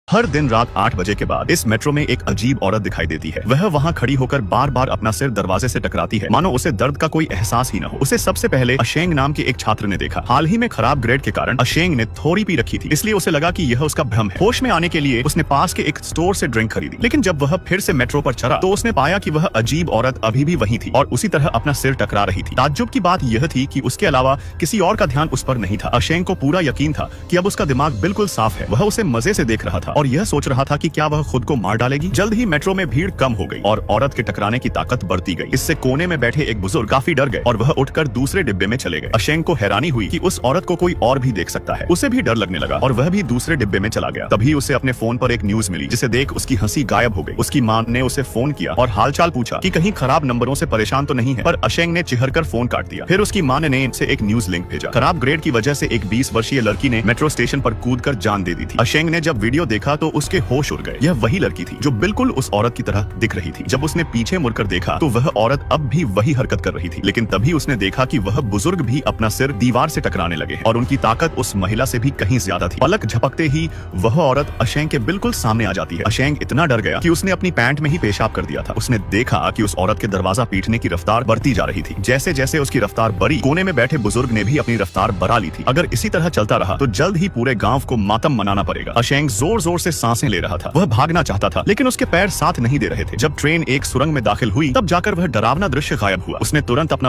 हर दिन रात 8 बजे के बाद इस मेट्रो में एक अजीब औरत दिखाई देती है। वह वहाँ खड़ी होकर बार बार अपना सिर दरवाजे से टकराती है, मानो उसे दर्द का कोई एहसास ही न हो। उसे सबसे पहले अशेंग नाम के एक छात्र ने देखा। हाल ही में खराब ग्रेड के कारण अशेंग ने थोड़ी पी रखी थी, इसलिए उसे लगा कि यह उसका भ्रम है। होश में आने के लिए उसने पास के एक स्टोर से ड्रिंक खरीदी, लेकिन जब वह फिर से मेट्रो पर चढ़ा तो उसने पाया कि वह अजीब औरत अभी भी वही थी और उसी तरह अपना सिर टकरा रही थी। ताज्जुब की बात यह थी कि उसके अलावा किसी और का ध्यान उस पर नहीं था। अशेंग को पूरा यकीन था कि अब उसका दिमाग बिल्कुल साफ है। वह उसे मजे से देख रहा था और यह सोच रहा था कि क्या वह खुद को मार डालेगी। जल्द ही मेट्रो में भीड़ कम हो गई और औरत के टकराने की ताकत बढ़ती गई। इससे कोने में बैठे एक बुजुर्ग काफी डर गए और वह उठकर दूसरे डिब्बे में चले गए। अशेंग को हैरानी हुई कि उस औरत को कोई और भी देख सकता है। उसे भी डर लगने लगा और वह भी दूसरे डिब्बे में चला गया। तभी उसे अपने फोन पर एक न्यूज मिली, जिसे देख उसकी हंसी गायब हो गई। उसकी मां ने उसे फोन किया और हालचाल पूछा कि कहीं खराब नंबरों से परेशान तो नहीं है, पर अशेंग ने चिढ़कर फोन काट दिया। फिर उसकी मां ने इनसे एक न्यूज लिंक भेजा। खराब ग्रेड की वजह से एक 20 वर्षीय लड़की ने मेट्रो स्टेशन पर कूदकर जान दे दी थी। अशेंग ने जब वीडियो देखा तो उसके होश उड़ गए। यह वही लड़की थी जो बिल्कुल उस औरत की तरह दिख रही थी। जब उसने पीछे मुड़कर देखा तो वह औरत अब भी वही हरकत कर रही थी, लेकिन तभी उसने देखा कि वह बुजुर्ग भी अपना सिर दीवार से टकराने लगे और उनकी ताकत उस महिला से भी कहीं ज्यादा थी। पलक झपकते ही वह औरत अशेंग के बिल्कुल सामने आ जाती है। अशेंग इतना डर गया कि उसने अपनी पैंट में ही पेशाब कर दिया था। उसने देखा कि उस औरत के दरवाजा पीटने की रफ्तार बढ़ती जा रही थी। जैसे जैसे उसकी रफ्तार बढ़ी, कोने में बैठे बुजुर्ग ने भी अपनी रफ्तार बढ़ा ली थी। अगर इसी तरह चलता रहा तो जल्द ही पूरे गांव को मातम मनाना पड़ेगा। अशेंग जोर जोर से सांसें ले रहा था। वह भागना चाहता था, लेकिन उसके पैर साथ नहीं दे रहे थे। जब ट्रेन एक सुरंग में दाखिल हुई तब जाकर वह डरावना दृश्य गायब हुआ। उसने तुरंत अपना